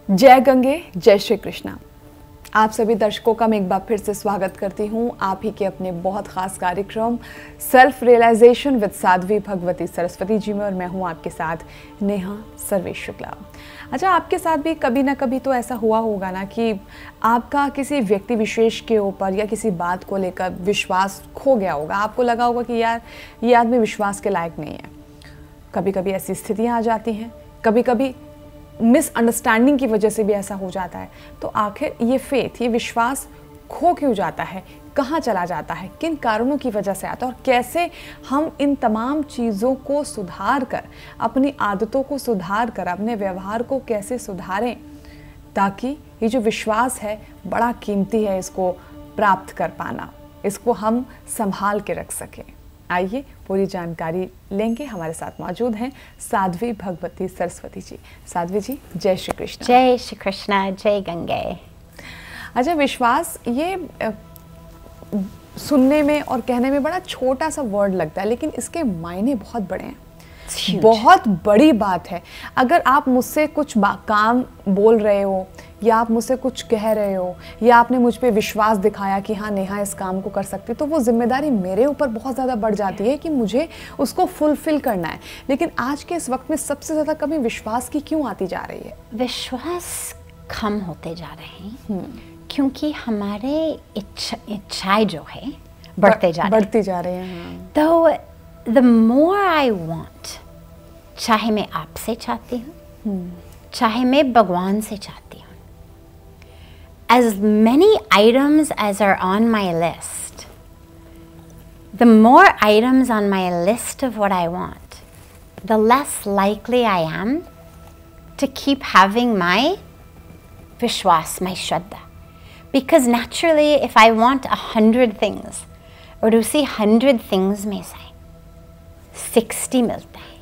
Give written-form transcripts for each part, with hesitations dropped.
जय गंगे, जय श्री कृष्णा। आप सभी दर्शकों का मैं एक बार फिर से स्वागत करती हूँ आप ही के अपने बहुत खास कार्यक्रम self realisation with Sadhvi Bhagwati Saraswati ji में, और मैं हूँ आपके साथ नेहा सर्वेश शुक्ला। अच्छा, आपके साथ भी कभी ना कभी तो ऐसा हुआ होगा ना कि आपका किसी व्यक्ति विशेष के ऊपर या किसी बात को लेकर विश्वास खो गया होगा। आपको लगा होगा कि यार ये आदमी विश्वास के लायक नहीं है। कभी कभी ऐसी स्थितियाँ आ जाती हैं, कभी कभी मिसअंडरस्टैंडिंग की वजह से भी ऐसा हो जाता है। तो आखिर ये फेथ, ये विश्वास खो क्यों जाता है, कहाँ चला जाता है, किन कारणों की वजह से आता है, और कैसे हम इन तमाम चीज़ों को सुधार कर, अपनी आदतों को सुधार कर, अपने व्यवहार को कैसे सुधारें ताकि ये जो विश्वास है बड़ा कीमती है, इसको प्राप्त कर पाना, इसको हम संभाल के रख सकें। आइए पूरी जानकारी लेंगे। हमारे साथ मौजूद हैं साध्वी भगवती सरस्वती जी। साध्वी जी, जय श्री कृष्ण। जय श्री कृष्ण, जय गंगे। अच्छा, विश्वास ये सुनने में और कहने में बड़ा छोटा सा वर्ड लगता है, लेकिन इसके मायने बहुत बड़े हैं, बहुत बड़ी बात है। अगर आप मुझसे कुछ काम बोल रहे हो या आप मुझसे कुछ कह रहे हो या आपने मुझ पे विश्वास दिखाया कि हाँ नेहा इस काम को कर सकती, तो वो जिम्मेदारी मेरे ऊपर बहुत ज़्यादा बढ़ जाती है कि मुझे उसको फुलफिल करना है। लेकिन आज के इस वक्त में सबसे ज़्यादा कमी विश्वास की क्यों आती जा रही है? विश्वास कम होते जा रहे हैं क्योंकि हमारे इच्छाएं जो है बढ़ती जा रही हैं। तो the more I want, चाहे मैं आपसे चाहती हूँ, चाहे मैं भगवान से चाहती हूँ, as many items as are on my list, the more items on my list of what I want, the less likely I am to keep having my Vishwas, my Shraddha. Because naturally, if I want 100 things, और उसी 100 things में से 60 मिलते हैं,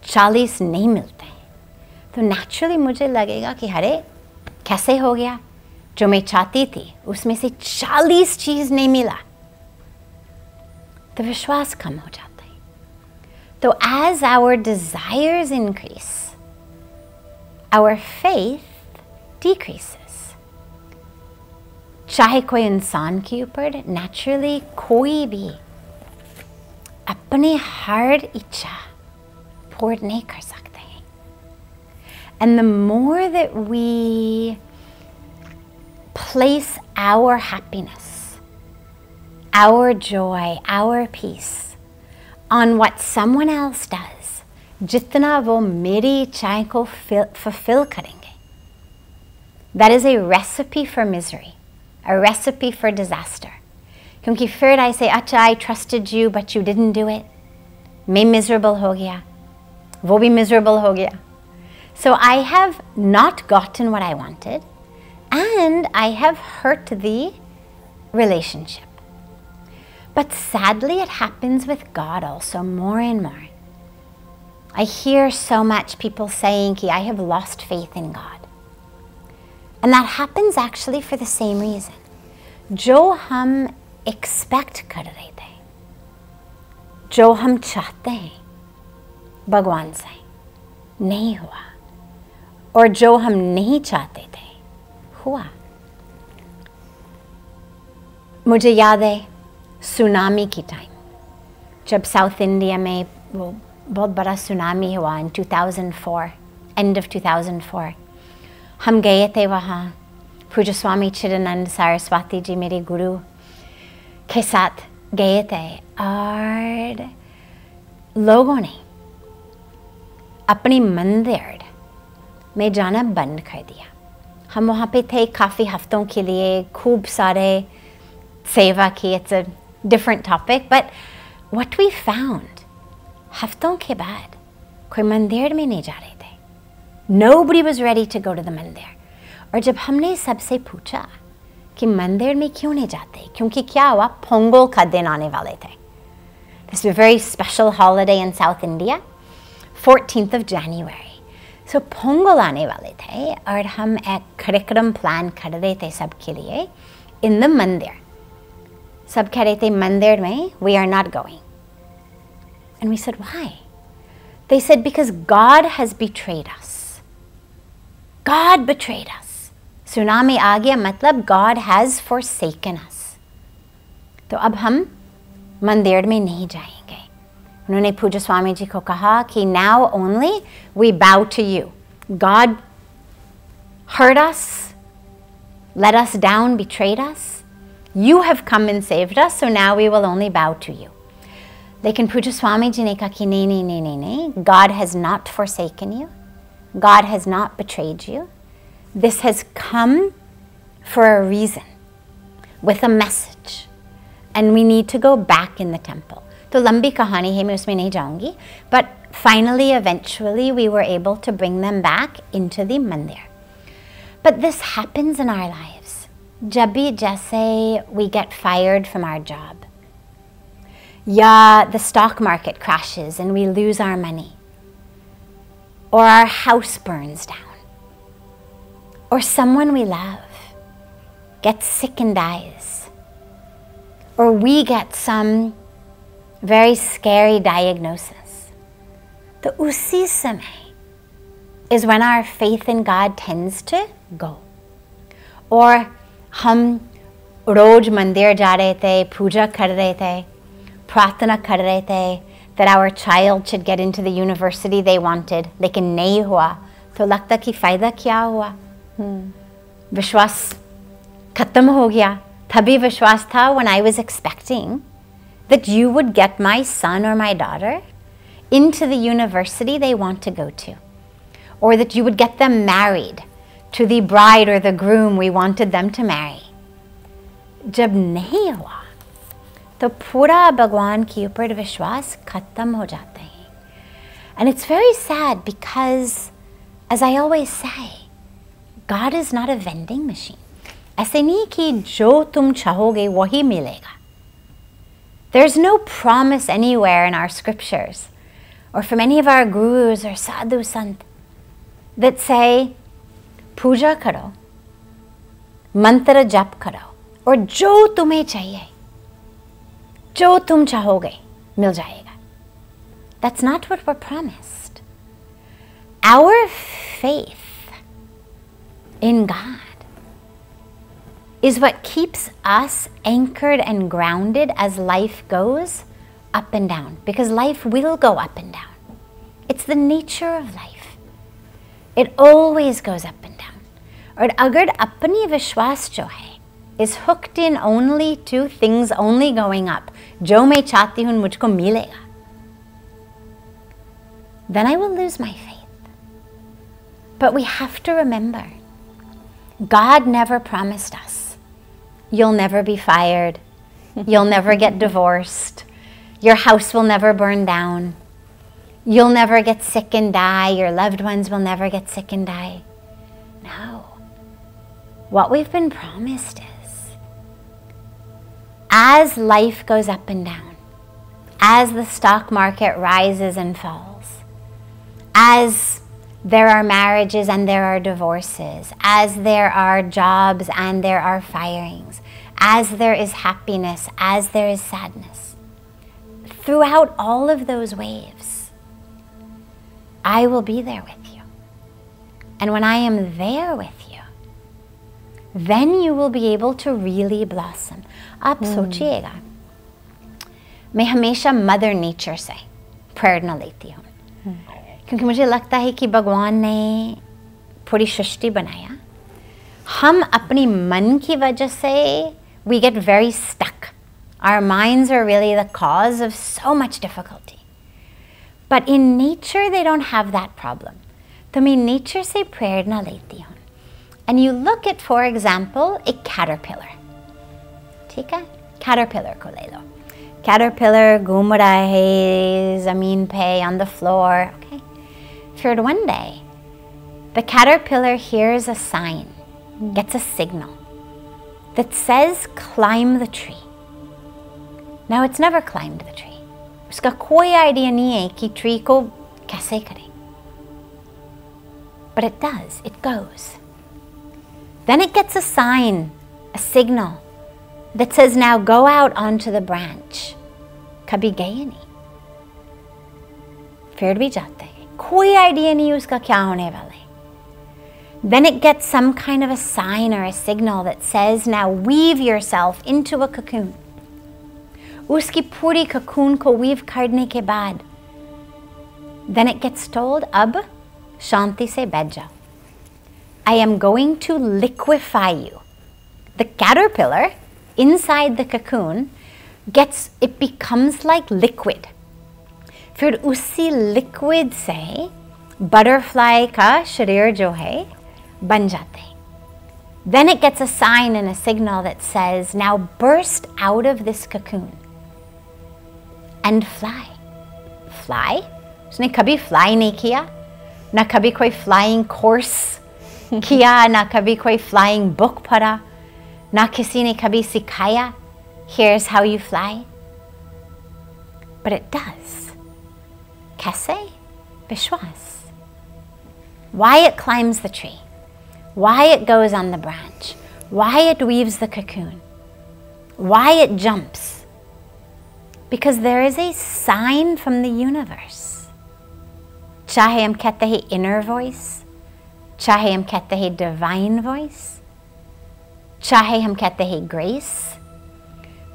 40 नहीं मिलते हैं, तो नेचुरली मुझे लगेगा कि अरे कैसे हो गया, जो मैं चाहती थी उसमें से 40 चीज़ नहीं मिला, तो विश्वास कम हो जाता है। तो as our desires increase, our faith decreases। चाहे कोई इंसान के ऊपर नेचुरली कोई भी अपने हर इच्छा पूर्ण नहीं कर सकते हैं। And the more that we place our happiness, our joy, our peace on what someone else does, जितना वो मेरी इच्छाएं को fulfill करेंगे, that is a recipe for misery, a recipe for disaster। क्योंकि फिर I say, अच्छा I trusted you but you didn't do it, मैं miserable हो गया, वो भी miserable हो गया। So I have not gotten what I wanted and I have hurt the relationship। But sadly it happens with God also more and more। I hear so much people saying कि I have lost faith in God, and that happens actually for the same reason। जो हम expect कर रहे थे, जो हम चाहते हैं भगवान से, नहीं हुआ, और जो हम नहीं चाहते थे हुआ। मुझे याद है सुनामी की टाइम, जब साउथ इंडिया में वो बहुत बड़ा सुनामी हुआ इन 2004, एंड ऑफ 2004। हम गए थे वहाँ, पूज्य स्वामी चिदानंद सरस्वती जी मेरे गुरु के साथ गए थे, और लोगों ने अपनी मंदिर में जाना बंद कर दिया। हम वहाँ पे थे काफ़ी हफ्तों के लिए, खूब सारे सेवा की। It's a different topic, but what we found, हफ्तों के बाद कोई मंदिर में नहीं जा रहे थे। Nobody was ready to go to the मंदिर। और जब हमने सबसे पूछा कि मंदिर में क्यों नहीं जाते, क्योंकि क्या हुआ, पोंगल का दिन आने वाले थे। This is a very special holiday in South India, 14th of January। So Pongal आने वाले थे और हम एक कार्यक्रम प्लान कर रहे थे सबके लिए in the मंदिर। सब कह रहे थे मंदिर में we are not going। And we said, why? They said, because God has betrayed us। God betrayed us. Tsunami आ गया मतलब God has forsaken us. तो अब हम मंदिर में नहीं जाएंगे. उन्होंने पूज्य स्वामी जी को कहा कि now only we bow to you. God hurt us, let us down, betrayed us. You have come and saved us, so now we will only bow to you. लेकिन पूज्य स्वामी जी ने कहा कि नहीं, God has not forsaken you. God has not betrayed you. This has come for a reason, with a message. And we need to go back in the temple. तो लंबी कहानी है, मैं उसमें नहीं जाऊंगी. But finally, eventually, we were able to bring them back into the mandir. But this happens in our lives. जब भी जैसे we get fired from our job, या the stock market crashes and we lose our money, or our house burns down, or someone we love gets sick and dies, or we get some very scary diagnosis. तो उसी समय is when our faith in God tends to go. Or हम रोज मंदिर जा रहे थे, पूजा कर रहे थे, प्रार्थना कर रहे थे that our child should get into the university they wanted, लेकिन नहीं हुआ, तो लगता कि फ़ायदा क्या हुआ? विश्वास खत्म हो गया. तभी विश्वास था when I was expecting that you would get my son or my daughter into the university they want to go to, or that you would get them married to the bride or the groom we wanted them to marry. जब नहीं हुआ तो पूरा भगवान के ऊपर विश्वास खत्म हो जाता है. And it's very sad because, as I always say, God is not a vending machine. ऐसे नहीं कि जो तुम चाहोगे वही मिलेगा. There's no promise anywhere in our scriptures or from any of our gurus or sadhu sant that say, पूजा करो, मंत्र जप करो, और जो तुम्हें चाहिए, जो तुम चाहोगे, मिल जाएगा. That's not what we're promised. Our faith in God is what keeps us anchored and grounded as life goes up and down. Because life will go up and down. It's the nature of life. It always goes up and down. और अगर अपनी विश्वास जो है is hooked in only to things only going up, जो मैं चाहती हूँ मुझको मिलेगा, then I will lose my faith. But we have to remember, God never promised us, you'll never be fired, you'll never get divorced, your house will never burn down, you'll never get sick and die, your loved ones will never get sick and die. No. What we've been promised is, as life goes up and down, as the stock market rises and falls, as there are marriages and there are divorces, as there are jobs and there are firings, as there is happiness, as there is sadness, throughout all of those waves, I will be there with you. And when I am there with you, then you will be able to really blossom. आप सोचिएगा, मैं हमेशा mother nature से प्रेरणा लेती हूँ, क्योंकि मुझे लगता है कि भगवान ने पूरी सृष्टि बनाया. हम अपनी मन की वजह से we get very stuck. Our minds are really the cause of so much difficulty. But in nature, they don't have that problem. तो मैं nature से प्रेरणा लेती हूँ. And you look at, for example, a caterpillar. ठीक है? Caterpillar को ले लो. Caterpillar घूम रहा है ज़मीन पे, on the floor. Okay. For one day, the caterpillar hears a sign, gets a signal that says, climb the tree. Now, it's never climbed the tree. उसका कोई idea नहीं है कि tree को कैसे करे. But it does. It goes. Then it gets a sign, a signal that says, now go out onto the branch. कभी गए नहीं. फिर भी जाते हैं. कोई आइडिया नहीं उसका क्या होने वाला है. Then it gets some kind of a sign or a signal that says, now weave yourself into a cocoon. उसकी पूरी cocoon को weave करने के बाद, then it gets told, अब शांति से बैठ जाओ. I am going to liquefy you. The caterpillar inside the cocoon it becomes like liquid. फिर उसी liquid से butterfly का शरीर जो है बन जाते हैं. Then it gets a sign and a signal that says, now burst out of this cocoon and fly. Fly? उसने कभी fly नहीं किया, ना कभी कोई flying course किया, ना कभी कोई flying book पढ़ा, ना किसी ने कभी सिखाया, here's how you fly. But it does. Kaise? Vishwas. Why it climbs the tree, why it goes on the branch, why it weaves the cocoon, why it jumps. Because there is a sign from the universe. चाहे हम कहते हैं inner voice, चाहे हम कहते हैं divine voice, चाहे हम कहते हैं grace,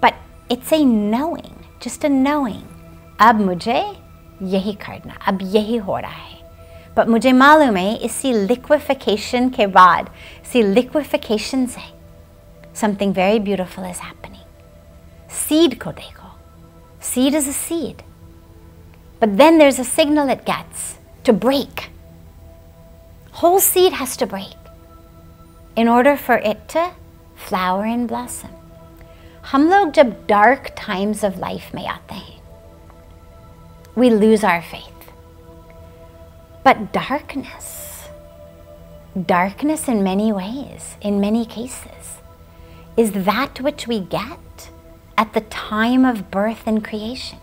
but it's a knowing, just a knowing. अब मुझे यही करना, अब यही हो रहा है. But मुझे मालूम है इसी liquefaction के बाद, इसी liquefaction से something very beautiful is happening. Seed को देखो. Seed is a seed. But then there's a signal it gets to break. Whole seed has to break in order for it to flower and blossom. हम लोग जब dark times of life में आते हैं, we lose our faith. But darkness in many ways, in many cases, is that which we get at the time of birth and creation.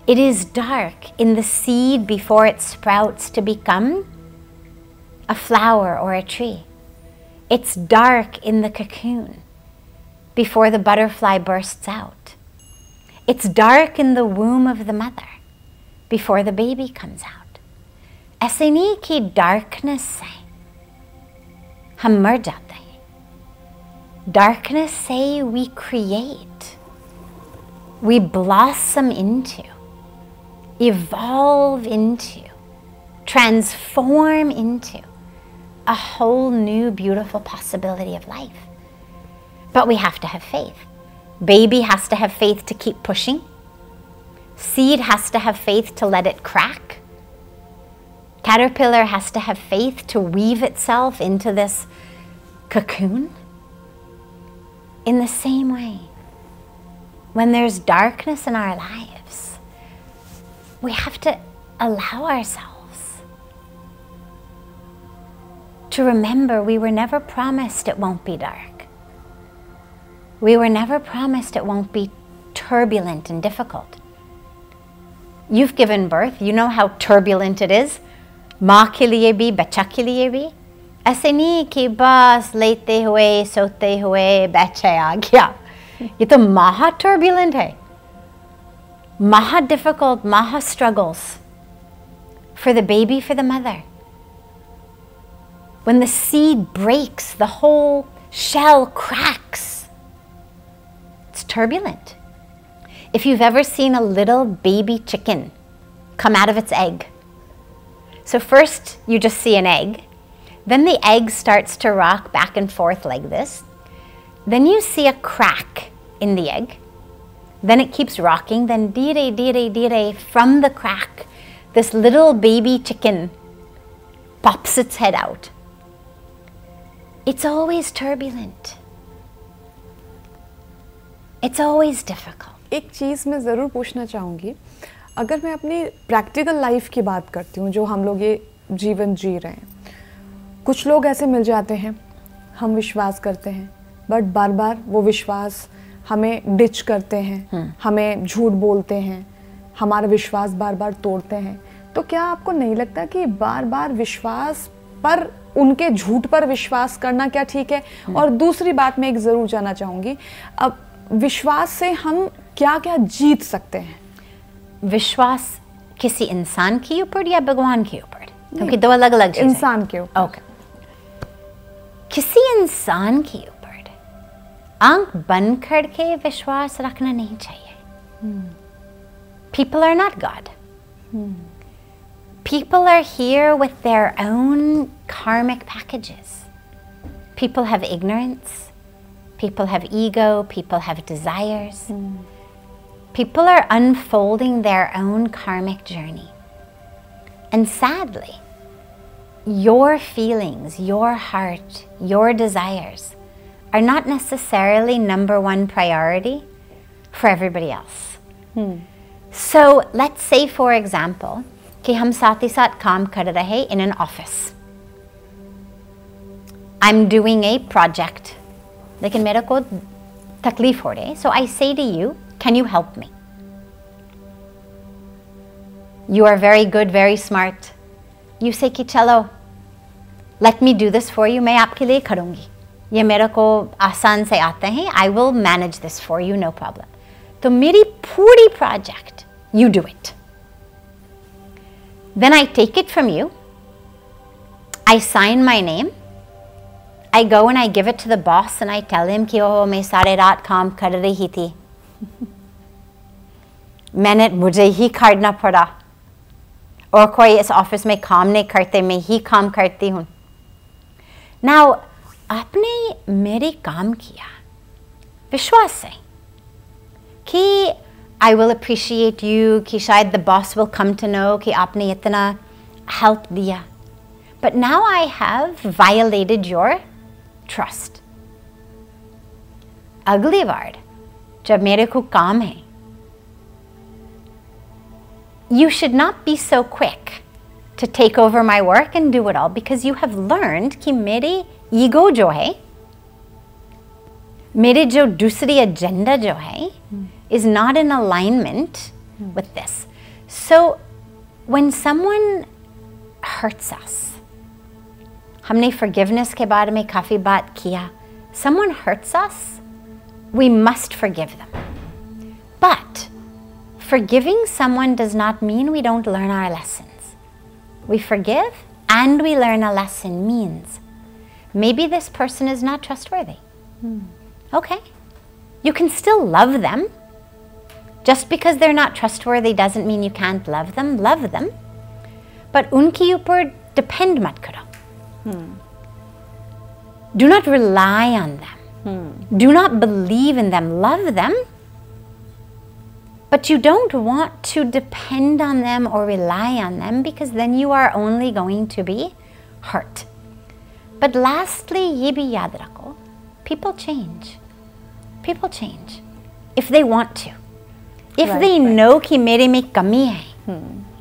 It is dark in the seed before it sprouts to become a flower or a tree. It's dark in the cocoon before the butterfly bursts out. It's dark in the womb of the mother before the baby comes out. ऐसे नहीं कि darkness से हम मर जाते हैं. Darkness से we create, we blossom into, evolve into, transform into a whole new beautiful possibility of life. But we have to have faith. Baby has to have faith to keep pushing. Seed has to have faith to let it crack. Caterpillar has to have faith to weave itself into this cocoon. In the same way, when there's darkness in our lives, we have to allow ourselves to remember we were never promised it won't be dark. We were never promised it won't be turbulent and difficult. You've given birth, you know how turbulent it is. माँ के लिए भी, बच्चा के लिए भी. ऐसे नहीं कि बस लेते हुए, सोते हुए, बच्चा आ गया. ये तो महा turbulent है. Maha difficult, maha struggles for the baby, for the mother. When the seed breaks, the whole shell cracks. It's turbulent. If you've ever seen a little baby chicken come out of its egg, so first you just see an egg, then the egg starts to rock back and forth like this. Then you see a crack in the egg. Then it keeps rocking. Then dire, from the crack, this little baby chicken pops its head out. It's always turbulent. It's always difficult. एक चीज़ मैं ज़रूर पूछना चाहूँगी, अगर मैं अपनी practical life की बात करती हूँ, जो हम लोग ये जीवन जी रहे हैं, कुछ लोग ऐसे मिल जाते हैं, हम विश्वास करते हैं, बट बार बार वो विश्वास हमें डिच करते हैं, हमें झूठ बोलते हैं, हमारा विश्वास बार बार तोड़ते हैं. तो क्या आपको नहीं लगता कि बार बार विश्वास पर, उनके झूठ पर विश्वास करना क्या ठीक है? और दूसरी बात मैं एक ज़रूर जानना चाहूँगी, अब विश्वास से हम क्या क्या जीत सकते हैं? विश्वास किसी इंसान के ऊपर या भगवान के ऊपर? क्योंकि दो अलग अलग चीज़ें हैं. इंसान के ऊपर. ओके. किसी इंसान के ऊपर आंख बंद करके विश्वास रखना नहीं चाहिए। People are not God. People are here with their own karmic packages. People have ignorance. People have ego. People have desires. People are unfolding their own karmic journey. And sadly, your feelings, your heart, your desires are not necessarily #1 priority for everybody else. So let's say, for example, कि हम साथ ही साथ काम कर रहे in an office. I'm doing a project. लेकिन मेरे को तकलीफ हो रही, so I say to you, can you help me? You are very good, very smart. You say कि चलो, let me do this for you. मैं आपके लिए करूँगी. ये मेरे को आसान से आते हैं. I will manage this for you, no problem. तो मेरी पूरी project, you do it. Then I take it from you. I sign my name. I go and I give it to the boss and I tell him कि ओह मैं सारे रात काम कर रही थी. मुझे ही करना पड़ा. और कोई इस ऑफिस में काम नहीं करते, मैं ही काम करती हूँ. Now, आपने मेरे काम किया विश्वास से कि I will appreciate you, कि शायद the boss will come to know कि आपने इतना help दिया. But now I have violated your trust. अगली बार जब मेरे को काम है, you should not be so quick to take over my work and do it all, because you have learned कि मेरी ego जो है, मेरे जो दूसरी agenda जो है, is not in alignment with this. So when someone hurts us, हमने forgiveness के बारे में काफी बात किया. Someone hurts us, we must forgive them. But forgiving someone does not mean we don't learn our lessons. We forgive and we learn a lesson means maybe this person is not trustworthy. Okay. You can still love them. Just because they're not trustworthy doesn't mean you can't love them. Love them. But उनके ऊपर depend मत करो. Do not rely on them. Do not believe in them. Love them. But you don't want to depend on them or rely on them, because then you are only going to be hurt. But lastly, ये भी याद रखो, people change. People change if they want to. If they know कि मेरे में कमी है,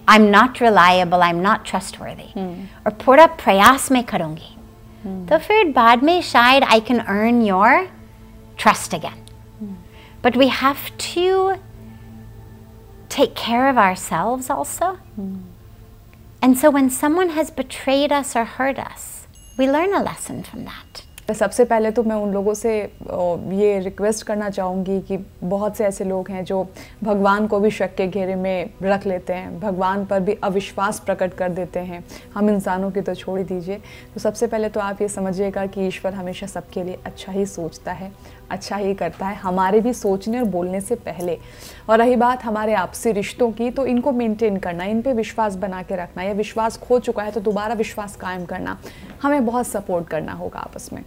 I'm not reliable, I'm not trustworthy, और पूरा प्रयास में करूँगी, तो फिर बाद में शायद I can earn your trust again. But we have to take care of ourselves also. And so when someone has betrayed us or hurt us, we learn a lesson from that. सबसे पहले तो मैं उन लोगों से ये request करना चाहूँगी कि बहुत से ऐसे लोग हैं जो भगवान को भी शक के घेरे में रख लेते हैं, भगवान पर भी अविश्वास प्रकट कर देते हैं. हम इंसानों की तो छोड़ ही दीजिए. तो सबसे पहले तो आप ये समझिएगा कि ईश्वर हमेशा सबके लिए अच्छा ही सोचता है, अच्छा ही करता है, हमारे भी सोचने और बोलने से पहले. और रही बात हमारे आपसी रिश्तों की, तो इनको मेंटेन करना, इन पे विश्वास बना के रखना, या विश्वास खो चुका है तो दोबारा विश्वास कायम करना, हमें बहुत सपोर्ट करना होगा आपस में.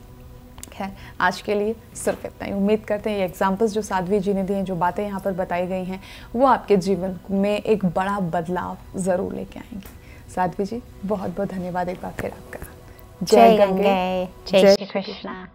खैर, आज के लिए सिर्फ इतना ही. उम्मीद करते हैं ये एग्जाम्पल्स जो साध्वी जी ने दिए हैं, जो बातें यहाँ पर बताई गई हैं, वो आपके जीवन में एक बड़ा बदलाव ज़रूर लेके आएंगी. साध्वी जी, बहुत बहुत धन्यवाद एक बार फिर आपका. जय गंगे, जय श्री कृष्णा.